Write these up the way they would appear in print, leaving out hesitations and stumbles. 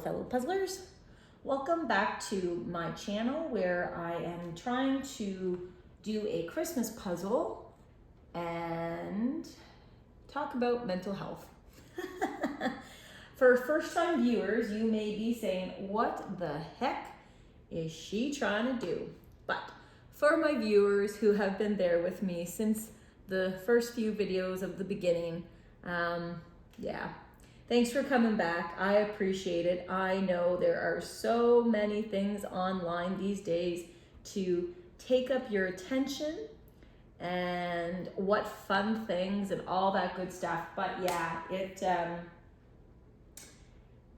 fellow puzzlers. Welcome back to my channel where I am trying to do a Christmas puzzle and talk about mental health. For first-time viewers, you may be saying, what the heck is she trying to do? But for my viewers who have been there with me since the first few videos of the beginning, yeah, thanks for coming back. I appreciate it. I know there are so many things online these days to take up your attention and what fun things and all that good stuff. But yeah,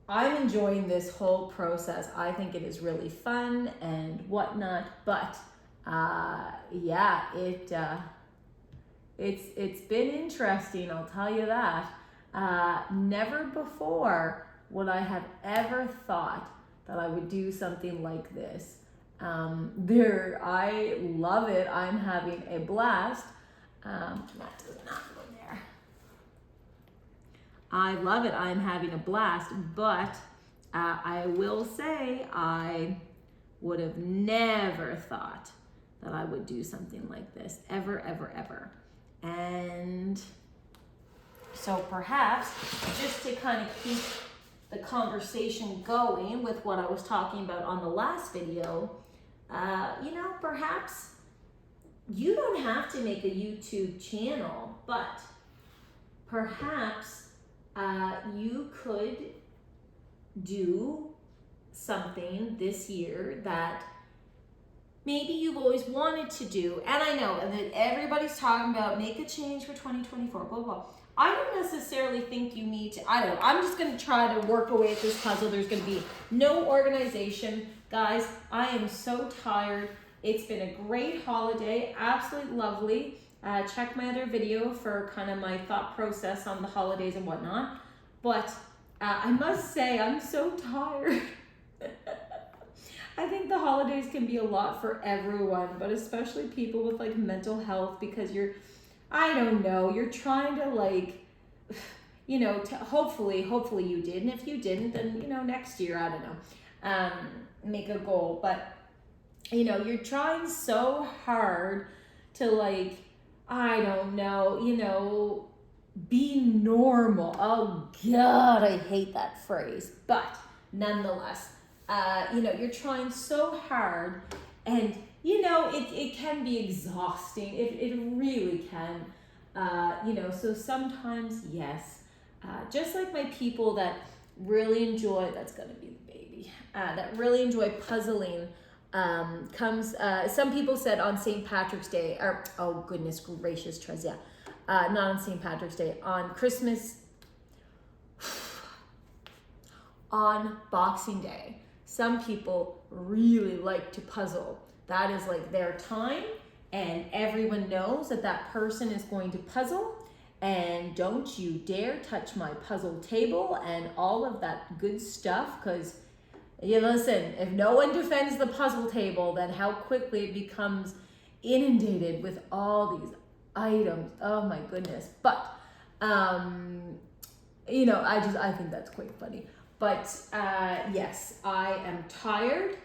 I'm enjoying this whole process. I think it is really fun and whatnot, but yeah, it's been interesting, I'll tell you that. Never before would I have ever thought that I would do something like this. I love it. I'm having a blast. That does not go there. I love it. I'm having a blast, but I will say I would have never thought that I would do something like this, ever, ever, ever. And so perhaps just to kind of keep the conversation going with what I was talking about on the last video, perhaps you don't have to make a YouTube channel, but perhaps you could do something this year that maybe you've always wanted to do. And I know that everybody's talking about make a change for 2024, blah, blah. I don't necessarily think you need to, I don't know. I'm just going to try to work away at this puzzle. There's going to be no organization. Guys, I am so tired. It's been a great holiday, absolutely lovely. Check my other video for kind of my thought process on the holidays and whatnot. But I must say, I'm so tired. I think the holidays can be a lot for everyone, but especially people with like mental health, because you're trying to hopefully you did. And if you didn't, then, next year, I don't know, make a goal. But, you're trying so hard to be normal. Oh God, I hate that phrase. But nonetheless, you're trying so hard, and it can be exhausting. It really can. So sometimes, yes, just like my people that really enjoy, that's gonna be the baby, that really enjoy puzzling, some people said on St. Patrick's Day, or, oh goodness gracious, Trezia, not on St. Patrick's Day, on Christmas, on Boxing Day. Some people really like to puzzle. That is like their time, and everyone knows that person is going to puzzle, and don't you dare touch my puzzle table and all of that good stuff, because listen, if no one defends the puzzle table, then how quickly it becomes inundated with all these items. Oh my goodness. But I think that's quite funny. But yes, I am tired.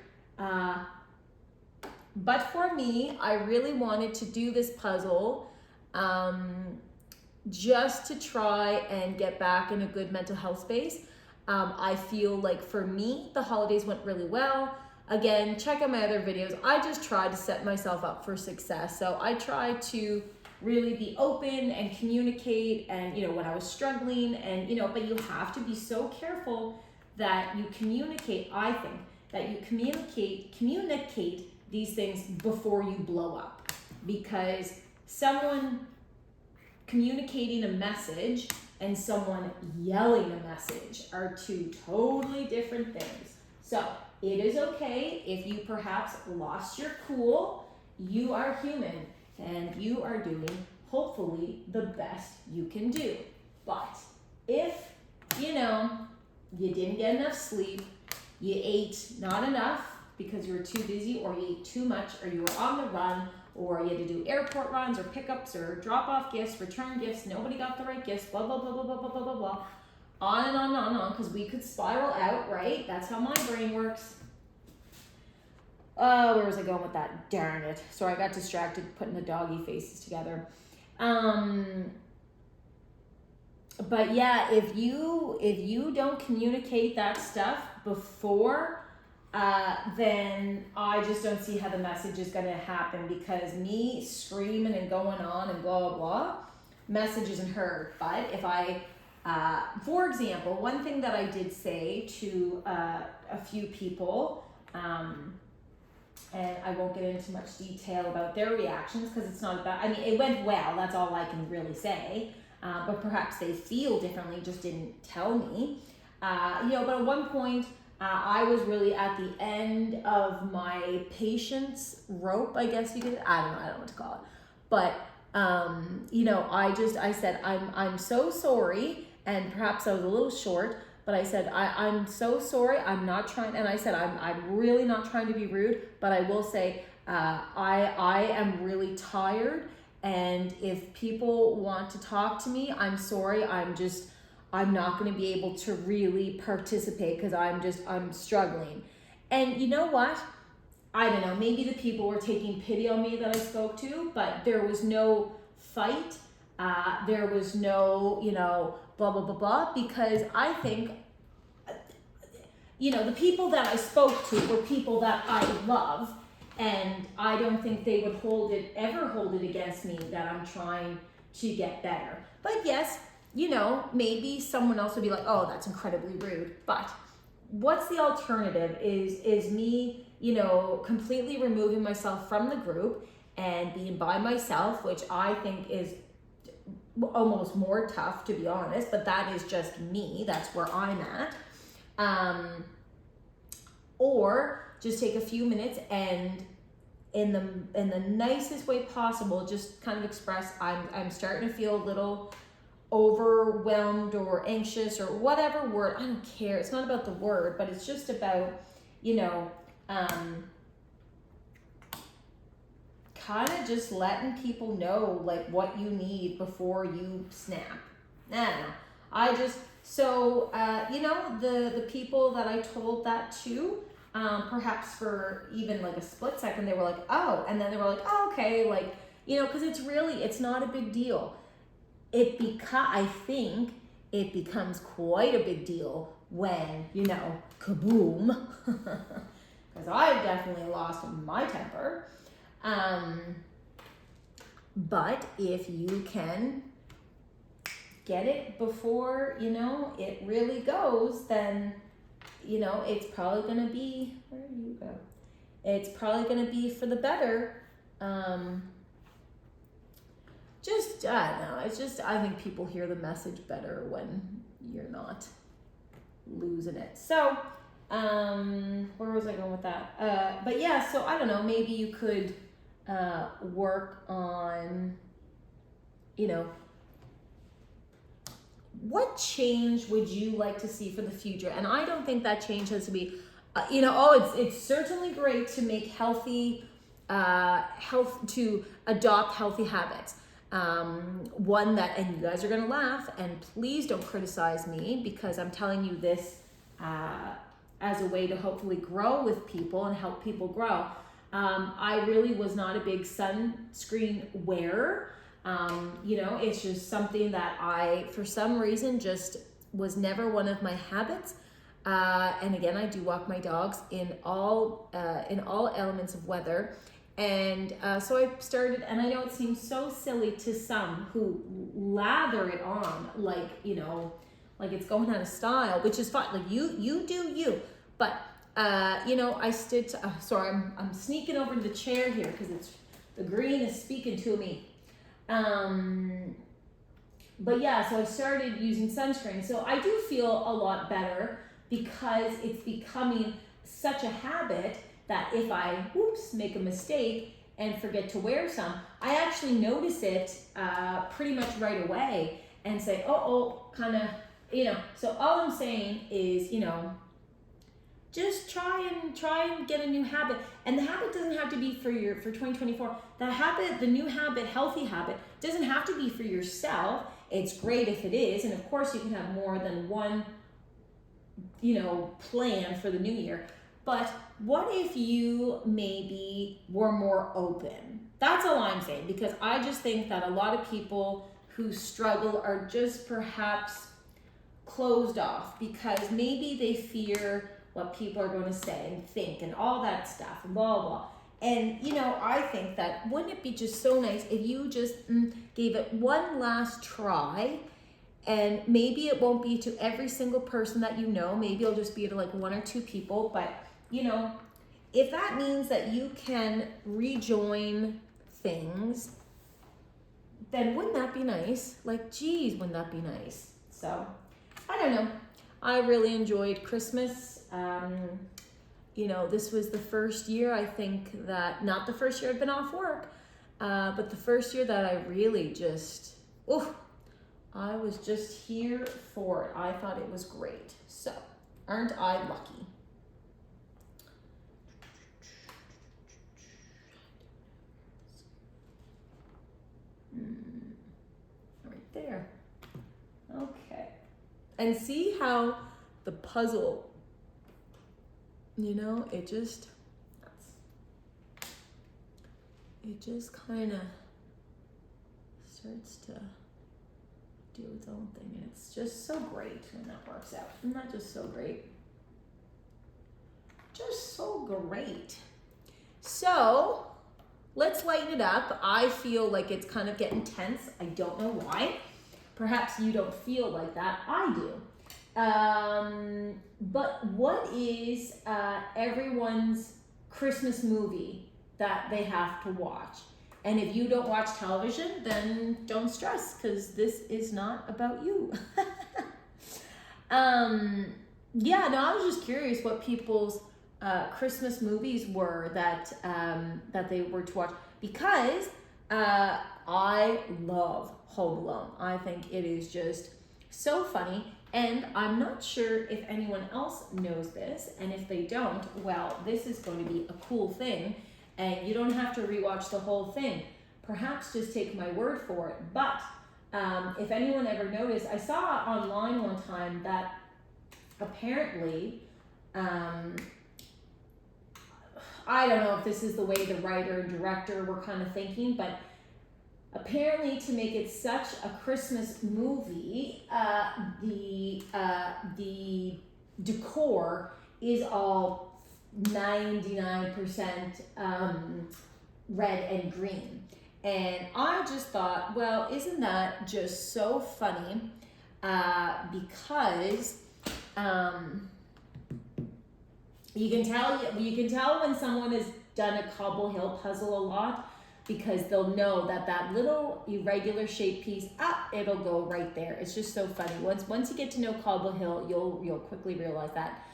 But for me, I really wanted to do this puzzle just to try and get back in a good mental health space. I feel like for me, the holidays went really well. Again, check out my other videos. I just tried to set myself up for success. So I tried to really be open and communicate, and when I was struggling, and but you have to be so careful that you communicate. I think that you communicate these things before you blow up, because someone communicating a message and someone yelling a message are two totally different things. So it is okay if you perhaps lost your cool. You are human, and you are doing, hopefully, the best you can do. But if, you didn't get enough sleep, you ate not enough because you were too busy, or you ate too much, or you were on the run, or you had to do airport runs or pickups or drop off gifts, return gifts, nobody got the right gifts, blah, blah, blah, blah, blah, blah, blah, blah, blah. on and on and on and on, because we could spiral out, right? That's how my brain works. Where was I going with that? Darn it. Sorry, I got distracted putting the doggy faces together. But yeah, if you don't communicate that stuff before, then I just don't see how the message is going to happen, because me screaming and going on and blah, blah, blah, message isn't heard. But if I, for example, one thing that I did say to a few people, and I won't get into much detail about their reactions, because it's not about, I mean, it went well, that's all I can really say, but perhaps they feel differently, just didn't tell me. But at one point, I was really at the end of my patience rope, I guess you could, I don't know what to call it. But, I said, I'm so sorry, and perhaps I was a little short, but I said, I'm so sorry, I'm not trying, and I said, I'm really not trying to be rude, but I will say, I am really tired, and if people want to talk to me, I'm sorry, I'm not going to be able to really participate, because I'm struggling. And you know what? I don't know, maybe the people were taking pity on me that I spoke to, but there was no fight, there was no, blah, blah, blah, blah, because I think, the people that I spoke to were people that I love, and I don't think they would ever hold it against me that I'm trying to get better. But yes, maybe someone else would be like, oh, that's incredibly rude. But what's the alternative is me, completely removing myself from the group and being by myself, which I think is almost more tough, to be honest, but that is just me. That's where I'm at. Or just take a few minutes and in the nicest way possible, just kind of express, I'm starting to feel a little overwhelmed or anxious or whatever word. I don't care. It's not about the word, but it's just about, kind of just letting people know like what you need before you snap. I don't know. The people that I told that to, perhaps for even like a split second, they were like, oh, and then they were like, oh, okay, like, because it's not a big deal. I think it becomes quite a big deal when, kaboom, because I've definitely lost my temper. But if you can get it before, it really goes, then, it's probably going to be, where do you go? It's probably going to be for the better. I don't know. I think people hear the message better when you're not losing it. So, where was I going with that? But yeah, so I don't know, maybe you could work on, what change would you like to see for the future? And I don't think that change has to be, it's certainly great to make to adopt healthy habits. One that, and you guys are gonna laugh, and please don't criticize me, because I'm telling you this as a way to hopefully grow with people and help people grow. I really was not a big sunscreen wearer. It's just something that I, for some reason, just was never one of my habits. And again, I do walk my dogs in all elements of weather. And so I started, and I know it seems so silly to some who lather it on like, like it's going out of style, which is fine. Like you do you. But, I stood to, sorry, I'm sneaking over to the chair here because the green is speaking to me. But yeah, so I started using sunscreen. So I do feel a lot better because it's becoming such a habit that if I, make a mistake and forget to wear some, I actually notice it pretty much right away and say, kind of, so all I'm saying is, just try and get a new habit. And the habit doesn't have to be for 2024. The new habit, healthy habit, doesn't have to be for yourself. It's great if it is, and of course you can have more than one, plan for the new year. But what if you maybe were more open? That's all I'm saying, because I just think that a lot of people who struggle are just perhaps closed off because maybe they fear what people are going to say and think and all that stuff and blah, blah. And, I think that wouldn't it be just so nice if you just gave it one last try, and maybe it won't be to every single person that you know. Maybe it'll just be to like one or two people. But, if that means that you can rejoin things, then wouldn't that be nice? Like, geez, wouldn't that be nice? So, I don't know. I really enjoyed Christmas. This was the first year, I think that, not the first year I've been off work, but the first year that I really just, I was just here for it. I thought it was great. So, aren't I lucky? Right there. Okay. And see how the puzzle, it just kind of starts to do its own thing. And it's just so great when that works out. Isn't that just so great? Just so great. So let's lighten it up. I feel like it's kind of getting tense. I don't know why. Perhaps you don't feel like that. I do. But what is everyone's Christmas movie that they have to watch? And if you don't watch television, then don't stress, because this is not about you. I was just curious what people's Christmas movies were that they were to watch, because I love Home Alone. I think it is just so funny, and I'm not sure if anyone else knows this, and if they don't, well, this is going to be a cool thing, and you don't have to rewatch the whole thing. Perhaps just take my word for it, but if anyone ever noticed, I saw online one time that apparently, I don't know if this is the way the writer and director were kind of thinking, but apparently to make it such a Christmas movie, the decor is all 99% red and green. And I just thought, well, isn't that just so funny? Because you can tell when someone has done a Cobble Hill puzzle a lot, because they'll know that little irregular shaped piece, it'll go right there. It's just so funny. Once you get to know Cobble Hill, you'll quickly realize that.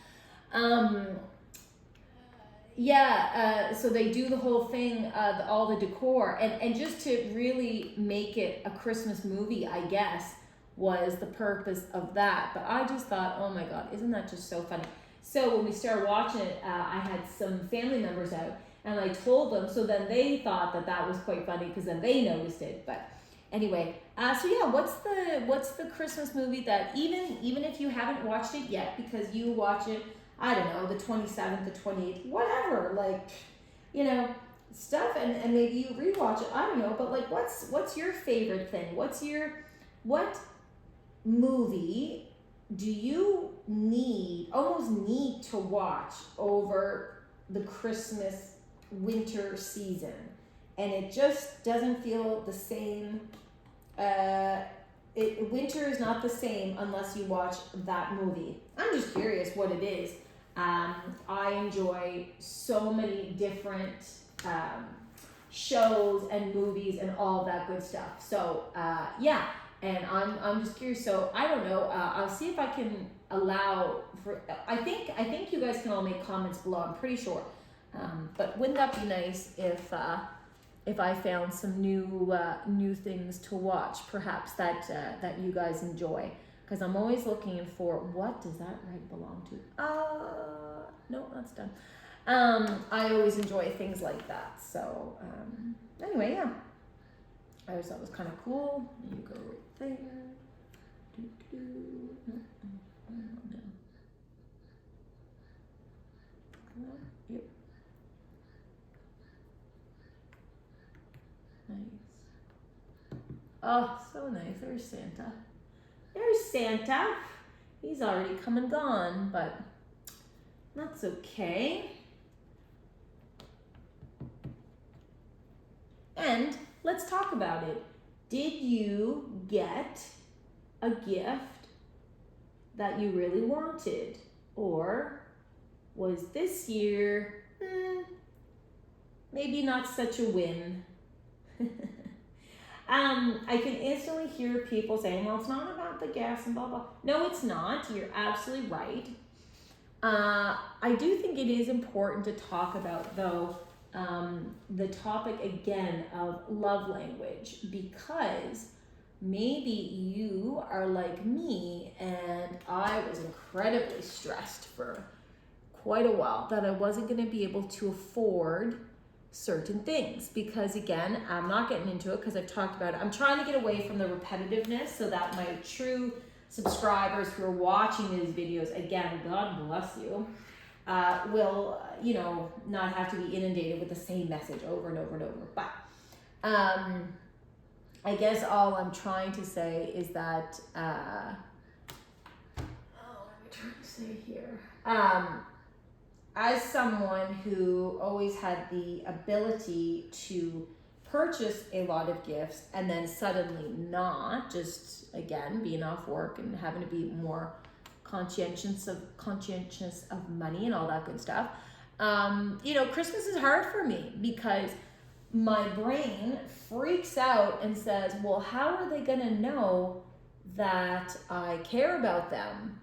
So they do the whole thing, all the decor, and just to really make it a Christmas movie, I guess, was the purpose of that. But I just thought, oh my God, isn't that just so funny? So when we started watching it, I had some family members out, and I told them, so then they thought that was quite funny, because then they noticed it. But anyway, what's the Christmas movie that even if you haven't watched it yet, because you watch it, I don't know, the 27th, the 28th, whatever, stuff, and maybe you rewatch it, I don't know, but what's your favorite thing? What movie do you almost need to watch over the Christmas winter season, and it just doesn't feel the same? Winter is not the same unless you watch that movie. I'm just curious what it is. I enjoy so many different shows and movies and all that good stuff. So and I'm just curious. So I don't know. I'll see if I can allow for. I think you guys can all make comments below. I'm pretty sure. But wouldn't that be nice if I found some new things to watch, perhaps that you guys enjoy? Because I'm always looking for, what does that right belong to? No, that's done. I always enjoy things like that. So anyway, yeah. I just thought it was kind of cool. You go right there. Yep. Nice. Oh, so nice. There's Santa. There's Santa. He's already come and gone, but that's okay. And let's talk about it. Did you get a gift that you really wanted? Or was this year maybe not such a win? I can instantly hear people saying, well, it's not about the gas and blah, blah. No, it's not. You're absolutely right. I do think it is important to talk about, though, the topic again of love language, because maybe you are like me and I was incredibly stressed for quite a while that I wasn't going to be able to afford certain things, because again, I'm not getting into it because I've talked about it. I'm trying to get away from the repetitiveness so that my true subscribers who are watching these videos, again, God bless you, will, not have to be inundated with the same message over and over and over. But I guess all I'm trying to say is that, let me try to say here. As someone who always had the ability to purchase a lot of gifts and then suddenly not, just again being off work and having to be more conscientious of money and all that good stuff, Christmas is hard for me because my brain freaks out and says, well, how are they gonna know that I care about them?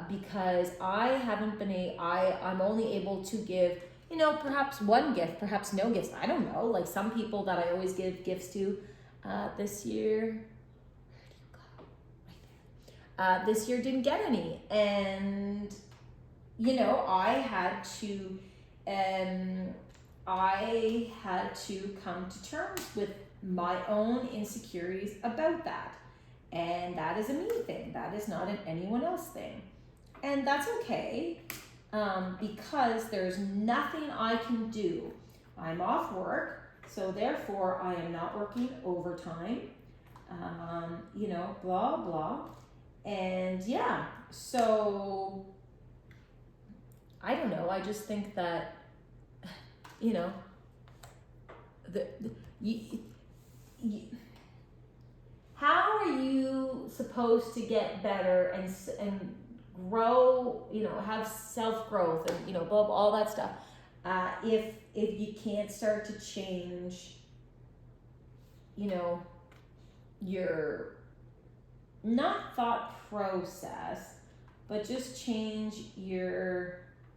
Because I haven't been I'm only able to give, perhaps one gift, perhaps no gifts. I don't know. Like some people that I always give gifts to, this year, where do you go? Right there. This year didn't get any, and I had to come to terms with my own insecurities about that. And that is a me thing. That is not an anyone else thing. And that's okay, because there's nothing I can do. I'm off work, so therefore I am not working overtime, blah, blah. And yeah, so I don't know. I just think that, how are you supposed to get better and grow, have self-growth and, blah, blah, all that stuff, if you can't start to change, your, not thought process, but just change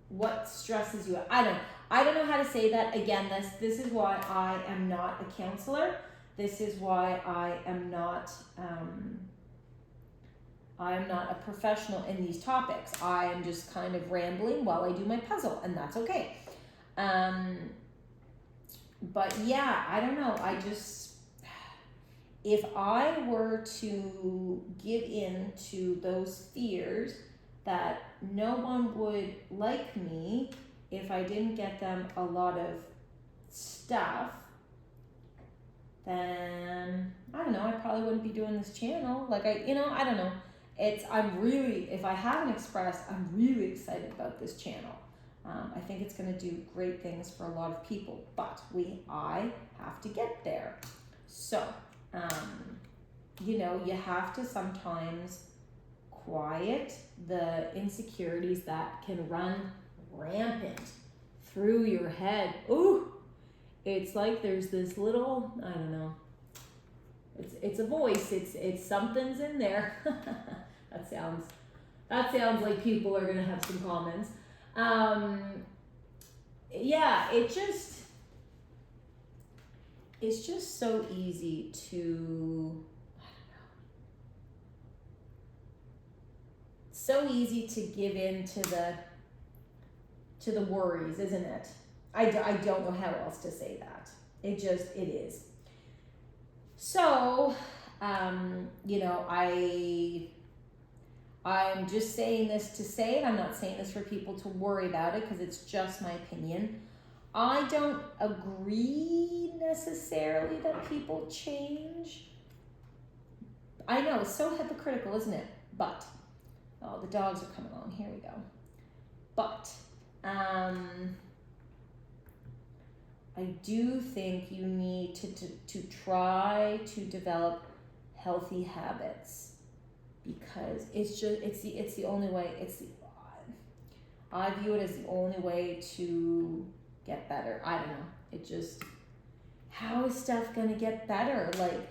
what stresses you out. I don't know how to say that. Again, this is why I am not a counselor. This is why I am not a professional in these topics. I am just kind of rambling while I do my puzzle, and that's okay. But yeah, I don't know. If I were to give in to those fears that no one would like me if I didn't get them a lot of stuff, then I don't know, I probably wouldn't be doing this channel. Like I don't know. If I haven't expressed, I'm really excited about this channel. I think it's going to do great things for a lot of people, but I have to get there. So, you have to sometimes quiet the insecurities that can run rampant through your head. Ooh, it's like there's this little, I don't know, it's a voice, it's something's in there. That sounds like people are gonna have some comments. Yeah, it's just so easy to, so easy to give in to the worries, isn't it? I don't know how else to say that. It is. So, you know, I'm just saying this to say it. I'm not saying this for people to worry about it because it's just my opinion. I don't agree necessarily that people change. I know, it's so hypocritical, isn't it? But, oh, the dogs are coming along. Here we go. But, I do think you need to try to develop healthy habits, because it's the only way. I view it as the only way to get better. I don't know. It just, how is stuff gonna get better? Like,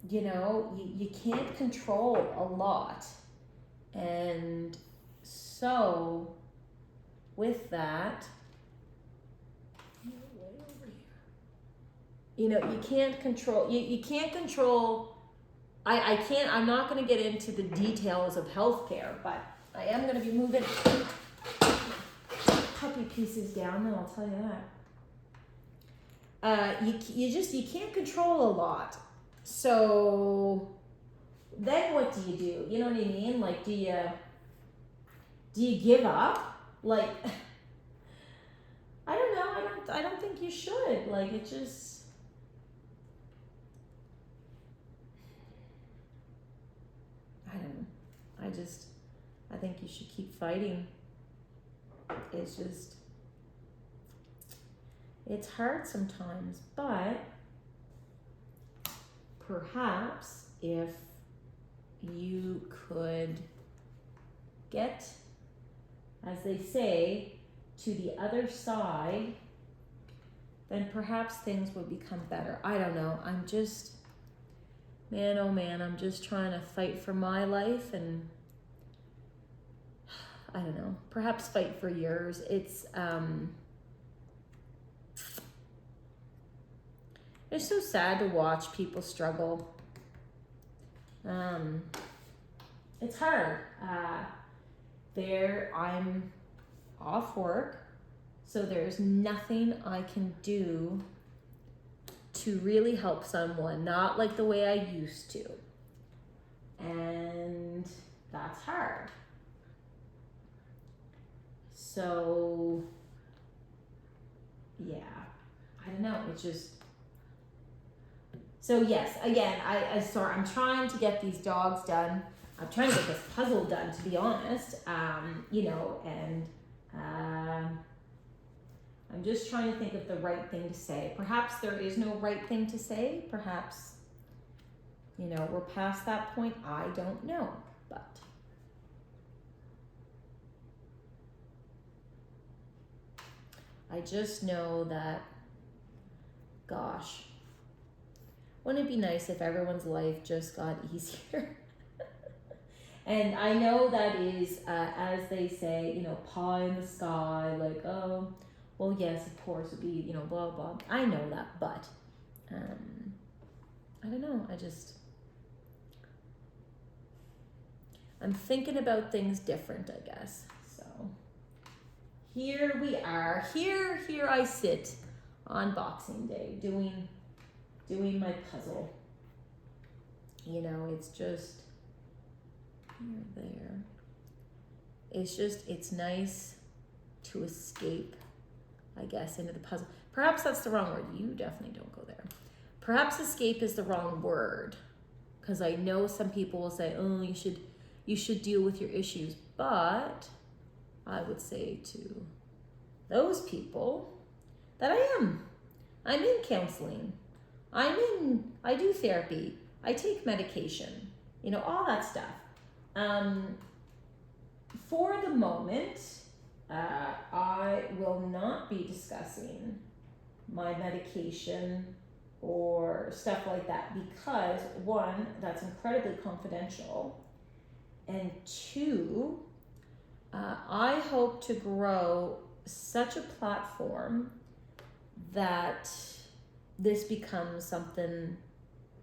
you know, you can't control a lot. And so with that, you know, you can't control, I'm not going to get into the details of healthcare, but I am going to be moving puppy pieces down, and I'll tell you that. You can't control a lot. So then what do? You know what I mean? Like, do you give up? Like, I don't know. I don't think you should. Like, it just, I don't know. I think you should keep fighting. It's just, it's hard sometimes, but perhaps if you could get, as they say, to the other side, then perhaps things would become better. I don't know. I'm just, man, oh man, I'm just trying to fight for my life, and I don't know, perhaps fight for yours. It's so sad to watch people struggle. It's hard. I'm off work, so there's nothing I can do to really help someone, not like the way I used to. And that's hard. So, yeah, I don't know, it's just, so yes, again, I'm trying to get these dogs done. I'm trying to get this puzzle done, to be honest, you know, and I'm just trying to think of the right thing to say. Perhaps there is no right thing to say. Perhaps, you know, we're past that point. I don't know, but I just know that, gosh, wouldn't it be nice if everyone's life just got easier? And I know that is, as they say, you know, pie in the sky, like, oh, well, yes, of course, it'd be, you know, blah, blah. I know that, but I don't know. I'm thinking about things different, I guess. So here we are. Here I sit on Boxing Day doing my puzzle. You know, it's just here, there. It's nice to escape, I guess, into the puzzle. Perhaps that's the wrong word. You definitely don't go there. Perhaps escape is the wrong word, because I know some people will say, oh, you should deal with your issues. But I would say to those people that I'm in counseling. I do therapy. I take medication, you know, all that stuff. For the moment, I will not be discussing my medication or stuff like that, because one, that's incredibly confidential, and two, I hope to grow such a platform that this becomes something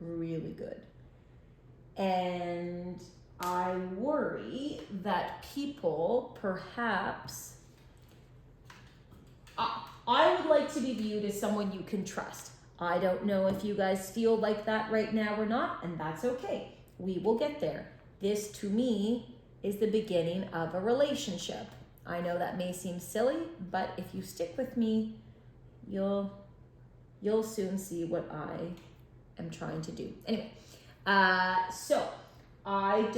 really good. And I worry that people perhaps, I would like to be viewed as someone you can trust. I don't know if you guys feel like that right now or not, and that's okay. We will get there. This, to me, is the beginning of a relationship. I know that may seem silly, but if you stick with me, you'll soon see what I am trying to do. Anyway, so I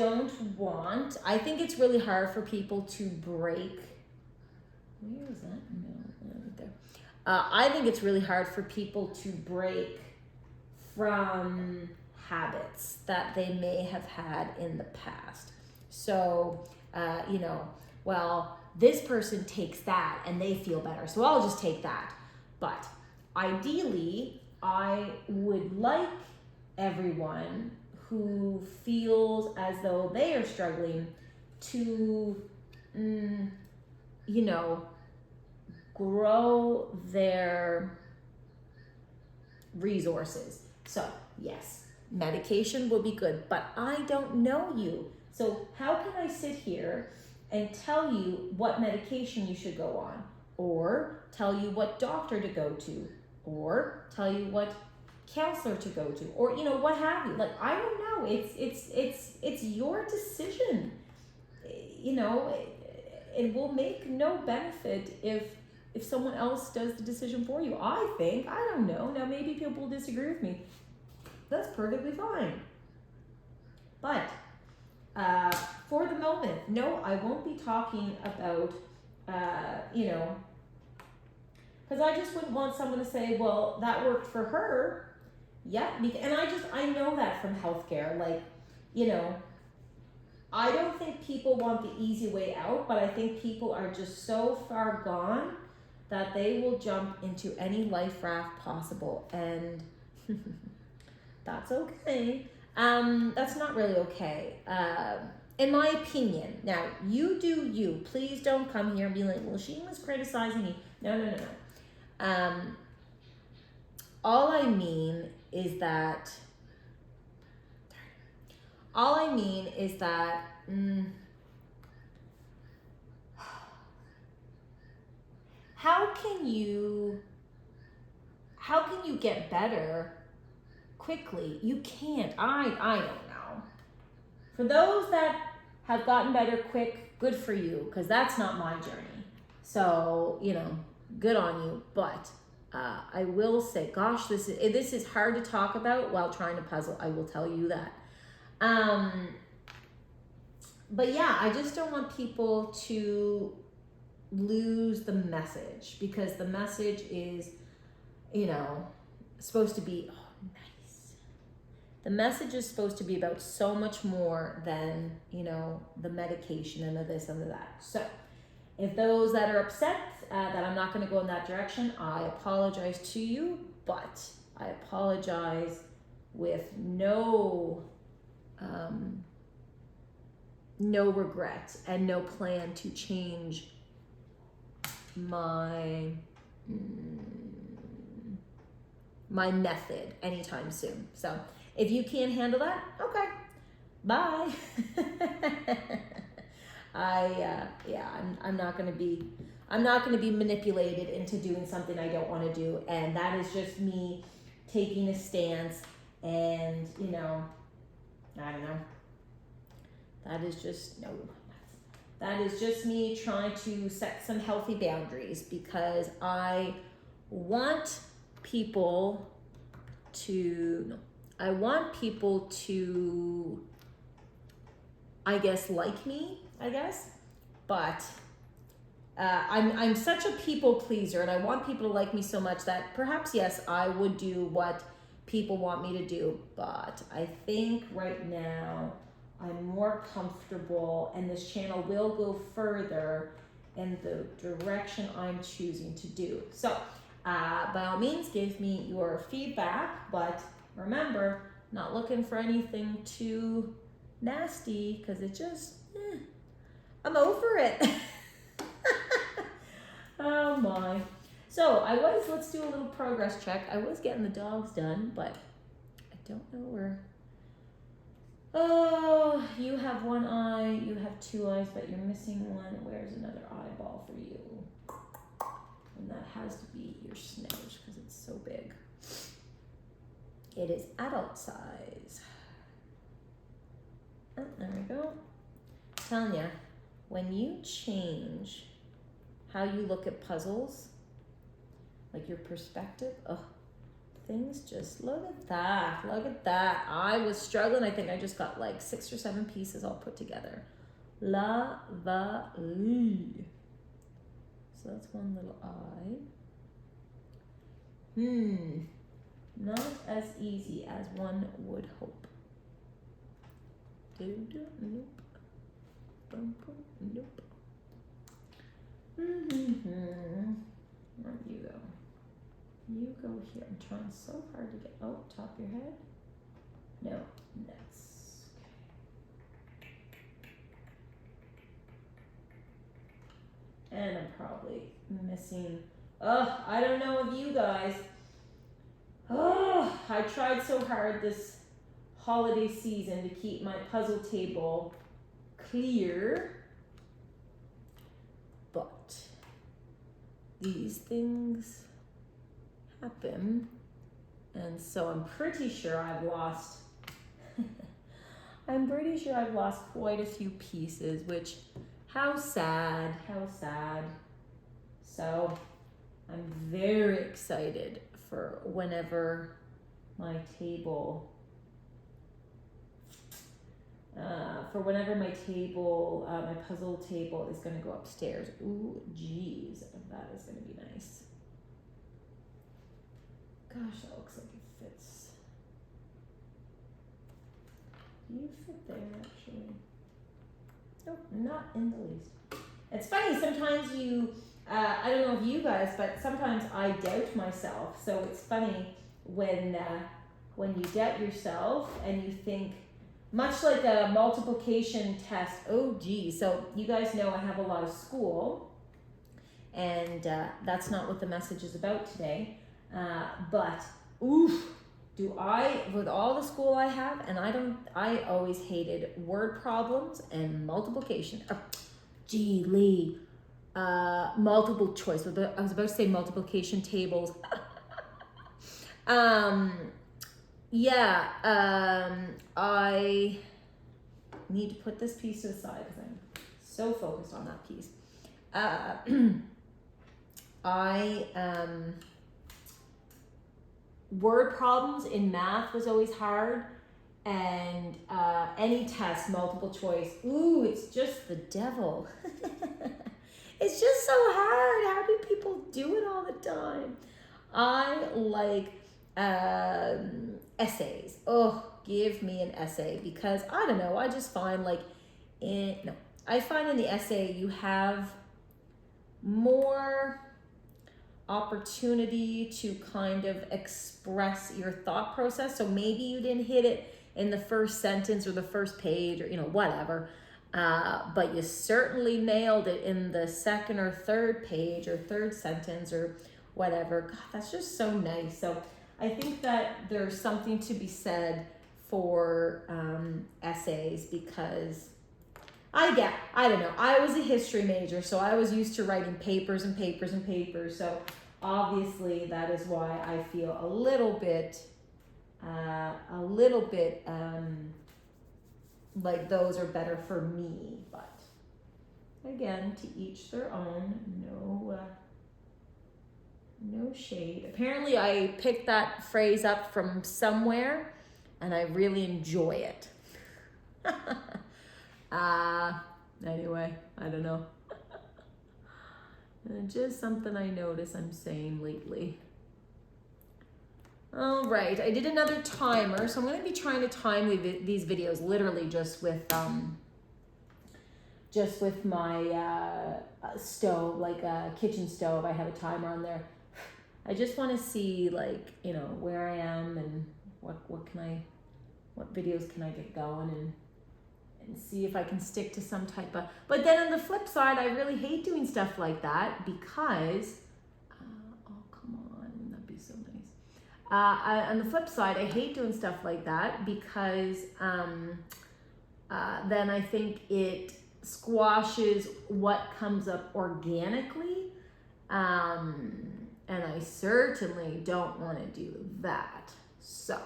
think it's really hard for people to break. Where is that? No, right there. I think it's really hard for people to break from habits that they may have had in the past. So, well, this person takes that and they feel better, so I'll just take that. But ideally, I would like everyone who feels as though they are struggling to, grow their resources. So, yes, medication will be good, but I don't know you. So how can I sit here and tell you what medication you should go on, or tell you what doctor to go to, or tell you what counselor to go to, or what have you? Like, I don't know. It's your decision. It will make no benefit if someone else does the decision for you. I think. I don't know. Now maybe people will disagree with me. That's perfectly fine. But for the moment, no, I won't be talking about, because I just wouldn't want someone to say, well, that worked for her. Yeah, and I know that from healthcare. Like, I don't think people want the easy way out, but I think people are just so far gone that they will jump into any life raft possible, and that's okay. That's not really okay, in my opinion. Now, you do you. Please don't come here and be like, well, she was criticizing me. No. All I mean is that how can you get better quickly? You can't. I don't know. For those that have gotten better quick, good for you, because that's not my journey. So, good on you. But I will say, gosh, this is hard to talk about while trying to puzzle. I will tell you that. But yeah, I just don't want people to lose the message, because the message is, supposed to be, nice. The message is supposed to be about so much more than, the medication and the this and the that. So if those that are upset that I'm not going to go in that direction, I apologize to you, but I apologize with no regret and no plan to change my method anytime soon. So if you can't handle that, okay, bye. I'm not going to be manipulated into doing something I don't want to do, and that is just me taking a stance, and I don't know. That is just me trying to set some healthy boundaries, because I want people to, I guess, like me, but I'm such a people pleaser, and I want people to like me so much that perhaps, yes, I would do what people want me to do, but I think right now I'm more comfortable, and this channel will go further in the direction I'm choosing to do. So by all means, give me your feedback, but remember, not looking for anything too nasty, because it just, I'm over it. Oh my. So let's do a little progress check. I was getting the dogs done, but I don't know where. Oh, you have one eye, you have two eyes, but you're missing one. Where's another eyeball for you? And that has to be your snout, because it's so big. It is adult size. Oh, there we go. Telling you, when you change how you look at puzzles, like your perspective, things just, look at that. I was struggling. I think I just got like 6 or 7 pieces all put together. Lovely. So that's one little eye. Not as easy as one would hope. Nope. Nope. Where do you go? You go here. I'm trying so hard to get, top of your head. No, next. And I'm probably missing, I don't know of you guys. I tried so hard this holiday season to keep my puzzle table clear, but these things happen, and so I'm pretty sure I've lost quite a few pieces, which, how sad. So I'm very excited for whenever my table, my puzzle table is going to go upstairs. Ooh, geez, that is going to be nice. Gosh, that looks like it fits. Do you fit there, actually? Nope, not in the least. It's funny, sometimes you, I don't know if you guys, but sometimes I doubt myself. So it's funny when you doubt yourself and you think, much like a multiplication test, so you guys know I have a lot of school, and that's not what the message is about today. But do I, with all the school I have, and I always hated word problems and multiplication. Multiple choice. I was about to say multiplication tables. I need to put this piece aside because I'm so focused on that piece. Word problems in math was always hard, and any test, multiple choice, it's just the devil. It's just so hard. How do people do it all the time? I like essays. Give me an essay, because I don't know, I just find I find in the essay you have more opportunity to kind of express your thought process. So maybe you didn't hit it in the first sentence or the first page, or whatever, but you certainly nailed it in the second or third page or third sentence or whatever. God, that's just so nice. So I think that there's something to be said for essays, because I don't know, I was a history major, so I was used to writing papers and papers and papers. So obviously that is why I feel a little bit like those are better for me. But again, to each their own. No shade. Apparently I picked that phrase up from somewhere and I really enjoy it. Anyway, I don't know. Just something I notice I'm saying lately. All right, I did another timer, so I'm going to be trying to time these videos literally just with my stove, like a kitchen stove. I have a timer on there. I just want to see, where I am and what videos can I get going, and see if I can stick to some type of. But then on the flip side, I really hate doing stuff like that, because come on, wouldn't that be so nice? On the flip side, I hate doing stuff like that because then I think it squashes what comes up organically, and I certainly don't want to do that. So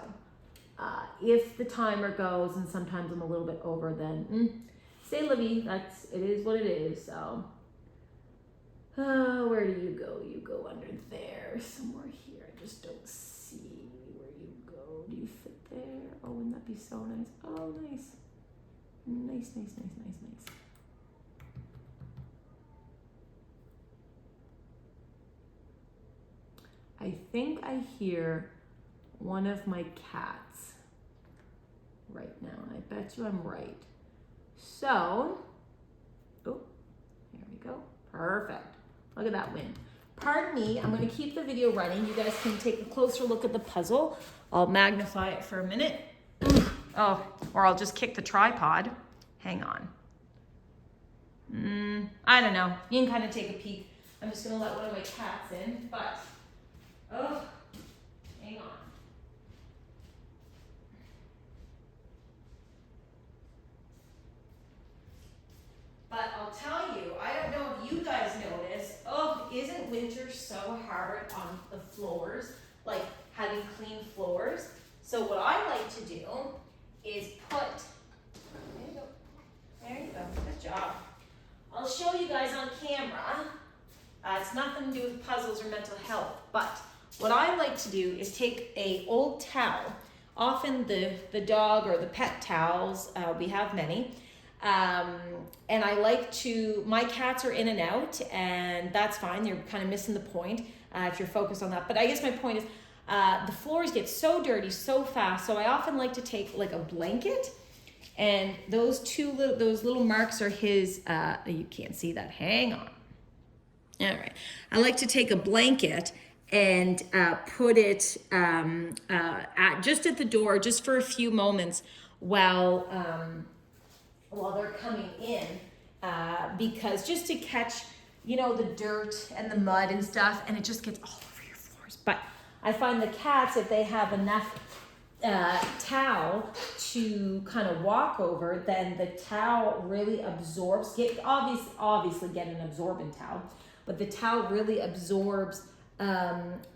if the timer goes and sometimes I'm a little bit over, then say la vie, it is what it is. So where do you go? You go under there, somewhere here. I just don't see where you go. Do you fit there? Oh, wouldn't that be so nice? Oh, nice. Nice, nice, nice, nice, nice. I think I hear one of my cats right now. I bet you I'm right. So, oh, there we go. Perfect. Look at that win. Pardon me, I'm going to keep the video running. You guys can take a closer look at the puzzle. I'll magnify it for a minute. Oh, or I'll just kick the tripod. Hang on. I don't know. You can kind of take a peek. I'm just going to let one of my cats in, but, oh, hang on. But I'll tell you, I don't know if you guys notice, isn't winter so hard on the floors, like having clean floors? So what I like to do is put, there you go, good job. I'll show you guys on camera. It's nothing to do with puzzles or mental health, but what I like to do is take a old towel, often the dog or the pet towels, we have many, and I like to, my cats are in and out, and that's fine. You're kind of missing the point if you're focused on that. But I guess my point is the floors get so dirty so fast, so I often like to take like a blanket, and those little marks are his, you can't see that, hang on. All right, I like to take a blanket and put it just at the door, just for a few moments while they're coming in, because just to catch, the dirt and the mud and stuff, and it just gets all over your floors. But I find the cats, if they have enough towel to kind of walk over, then the towel really absorbs, obviously get an absorbent towel, but the towel really absorbs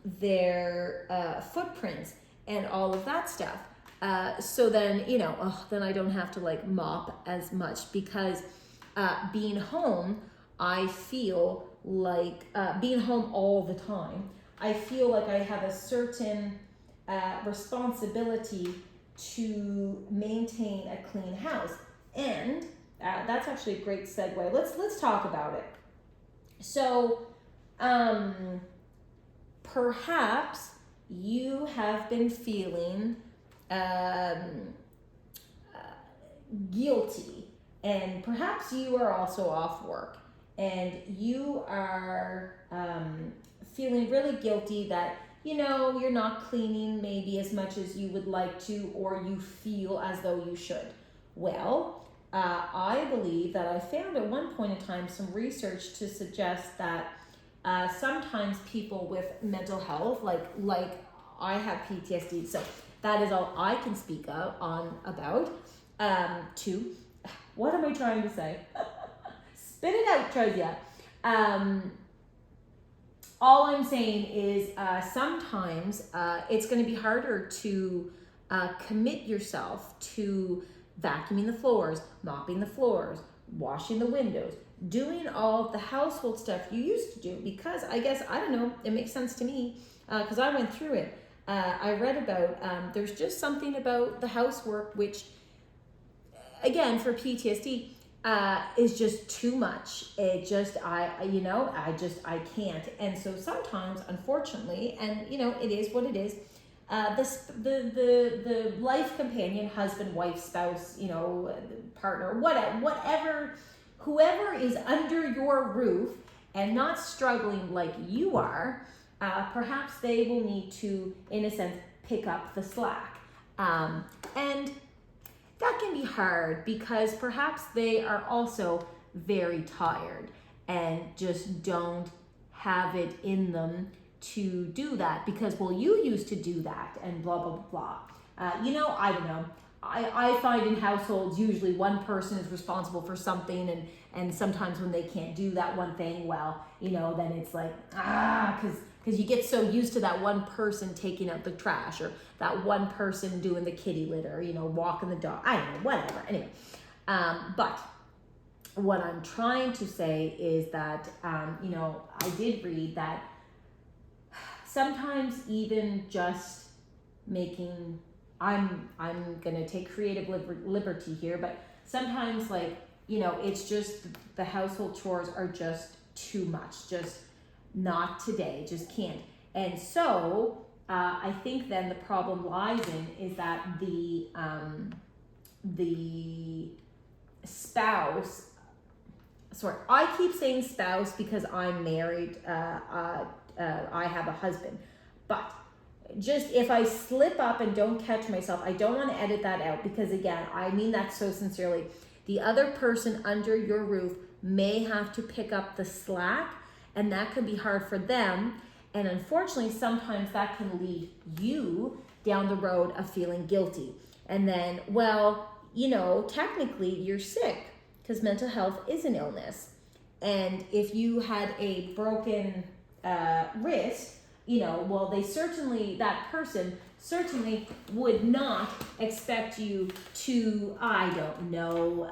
their footprints and all of that stuff. So then, then I don't have to like mop as much, because being home, I feel like, being home all the time, I feel like I have a certain responsibility to maintain a clean house. And that's actually a great segue. Let's talk about it. So, perhaps you have been feeling guilty, and perhaps you are also off work, and you are feeling really guilty that you're not cleaning maybe as much as you would like to, or you feel as though you should. Well, I believe that I found at one point in time some research to suggest that sometimes people with mental health, like I have PTSD, so that is all I can speak about. What am I trying to say? Spit it out, Trezia. All I'm saying is sometimes it's going to be harder to commit yourself to vacuuming the floors, mopping the floors, washing the windows, doing all the household stuff you used to do, because I guess, I don't know, it makes sense to me because I went through it. I read about, there's just something about the housework, which, again, for PTSD, is just too much. It just, I can't. And so sometimes, unfortunately, and it is what it is, the life companion, husband, wife, spouse, partner, whatever, whoever is under your roof and not struggling like you are, perhaps they will need to, in a sense, pick up the slack. And that can be hard because perhaps they are also very tired and just don't have it in them to do that because, well, you used to do that and blah, blah, blah, blah. I don't know. I find in households, usually one person is responsible for something, and sometimes when they can't do that one thing, well, then it's like, because because you get so used to that one person taking out the trash, or that one person doing the kitty litter, you know, walking the dog, I don't know, whatever. Anyway, but what I'm trying to say is that, you know, I did read that sometimes even just making, I'm gonna take creative liberty here, but sometimes, like, you know, it's just the household chores are just too much, just not today, just can't. And so I think then the problem lies in is that the spouse, sorry, I keep saying spouse because I'm married, I have a husband, but just if I slip up and don't catch myself, I don't want to edit that out, because again, I mean that so sincerely. The other person under your roof may have to pick up the slack, and that can be hard for them. And unfortunately, sometimes that can lead you down the road of feeling guilty. And then, well, you know, technically you're sick, because mental health is an illness. And if you had a broken wrist, you know, well, that person certainly would not expect you to, I don't know,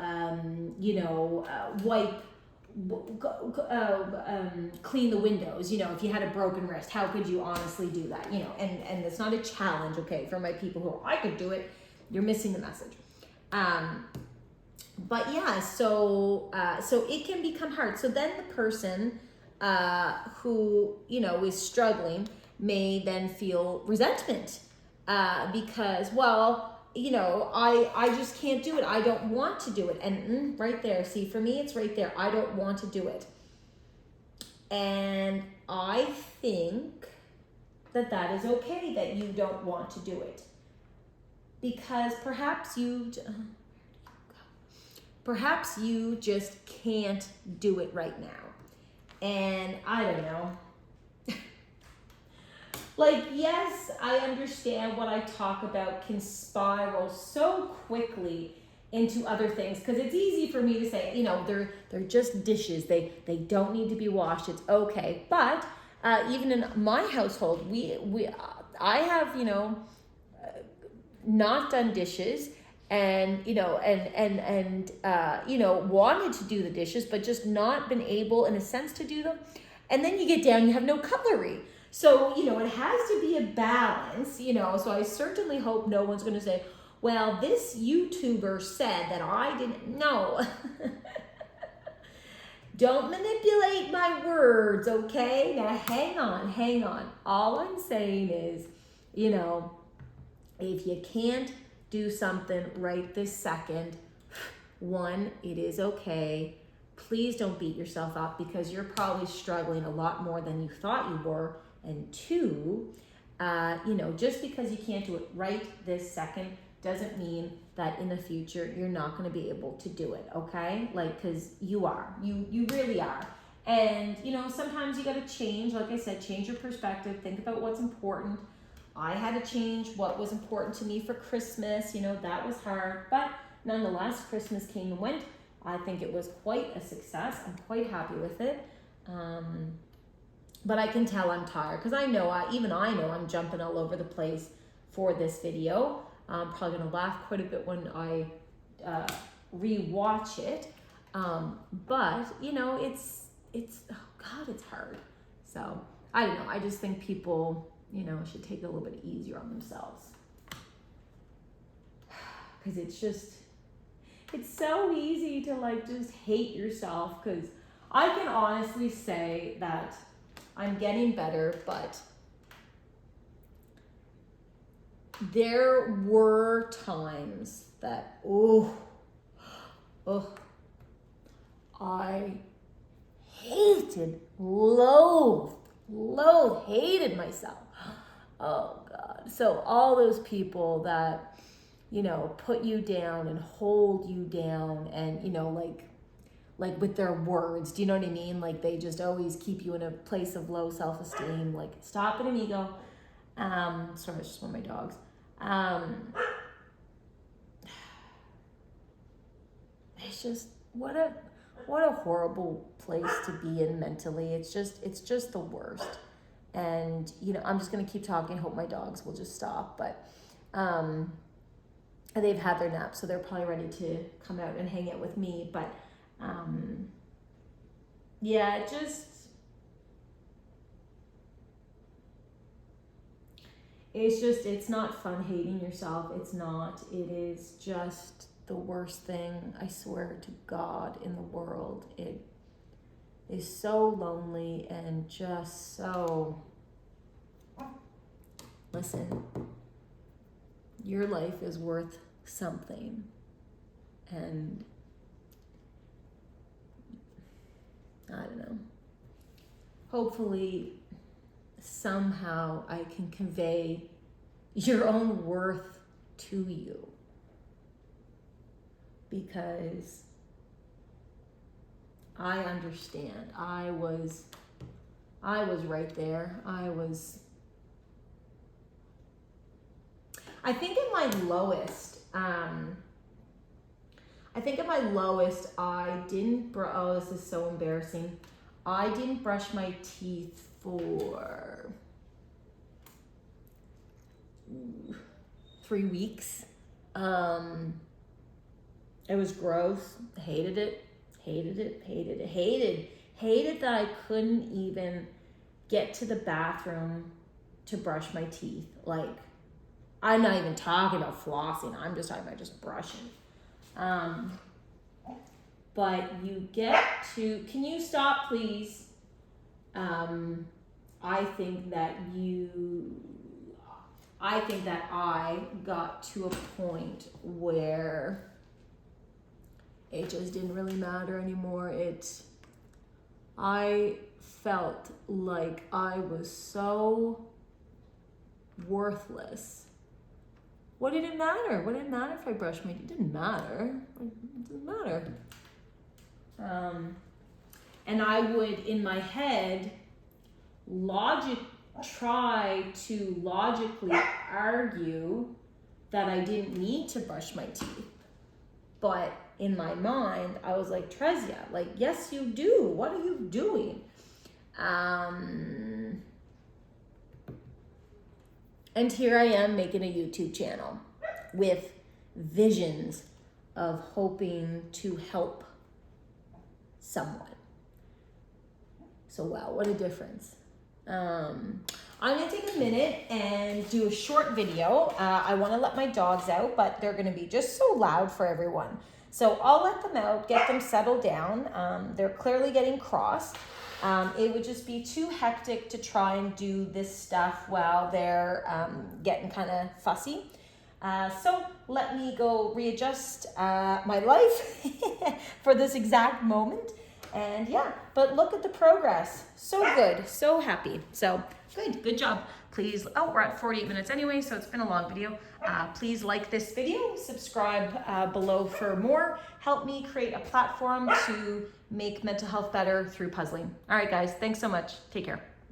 clean the windows, you know, if you had a broken wrist. How could you honestly do that? You know, and it's not a challenge, okay, for my people who are, I could do it. You're missing the message. But yeah, so it can become hard. So then the person who, you know, is struggling may then feel resentment because, well, you know, I just can't do it. I don't want to do it. And right there, see, for me, it's right there. I don't want to do it. And I think that is okay that you don't want to do it, because perhaps you just can't do it right now. And I don't know. Like, yes, I understand what I talk about can spiral so quickly into other things, because it's easy for me to say, you know, they're just dishes. They don't need to be washed. It's okay. But even in my household, I have, you know, not done dishes, and you know, and you know, wanted to do the dishes, but just not been able in a sense to do them. And then you get down, you have no cutlery. So, you know, it has to be a balance, you know. So I certainly hope no one's going to say, well, this YouTuber said that I didn't know. Don't manipulate my words, okay? Now hang on. All I'm saying is, you know, if you can't do something right this second, one, it is okay. Please don't beat yourself up, because you're probably struggling a lot more than you thought you were. And two, you know, just because you can't do it right this second doesn't mean that in the future you're not going to be able to do it, okay? Like, because you are. You really are. And, you know, sometimes you got to change, like I said, change your perspective, think about what's important. I had to change what was important to me for Christmas. You know, that was hard. But nonetheless, Christmas came and went. I think it was quite a success. I'm quite happy with it. But I can tell I'm tired, because I know I'm jumping all over the place for this video. I'm probably going to laugh quite a bit when I re-watch it. But, you know, it's oh God, it's hard. So, I don't know. I just think people, you know, should take it a little bit easier on themselves. Because it's so easy to, like, just hate yourself. Because I can honestly say that I'm getting better, but there were times that, I hated myself. Oh God. So all those people that, you know, put you down and hold you down, and, you know, like with their words, do you know what I mean? Like, they just always keep you in a place of low self-esteem. Like, stop it, amigo. Sorry, it's just one of my dogs. It's just, what a horrible place to be in mentally. It's just the worst. And, you know, I'm just going to keep talking. Hope my dogs will just stop. But they've had their nap, so they're probably ready to come out and hang out with me. But, yeah, it's not fun hating yourself. It's not. It is just the worst thing, I swear to God, in the world. It is so lonely and just so... Listen, your life is worth something. And I don't know. Hopefully, somehow I can convey your own worth to you, because I understand. I was right there. I think at my lowest, I didn't oh, this is so embarrassing. I didn't brush my teeth for 3 weeks. It was gross. Hated that I couldn't even get to the bathroom to brush my teeth. Like, I'm not even talking about flossing. I'm just talking about just brushing. But you get to, can you stop, please? I think that I got to a point where it just didn't really matter anymore. I felt like I was so worthless. What did it matter? What did it matter if I brushed my teeth? It didn't matter. It didn't matter. And I would, in my head, try to logically argue that I didn't need to brush my teeth. But in my mind, I was like, Trezia, like, yes, you do. What are you doing? And here I am making a YouTube channel with visions of hoping to help someone. So wow, what a difference. I'm gonna take a minute and do a short video. I wanna let my dogs out, but they're gonna be just so loud for everyone. So I'll let them out, get them settled down. They're clearly getting cross. It would just be too hectic to try and do this stuff while they're getting kind of fussy. So let me go readjust my life for this exact moment. And yeah, but look at the progress. So good, so happy. So good job. Please, we're at 48 minutes anyway, so it's been a long video. Please like this video, subscribe below for more. Help me create a platform to make mental health better through puzzling. All right, guys, thanks so much. Take care.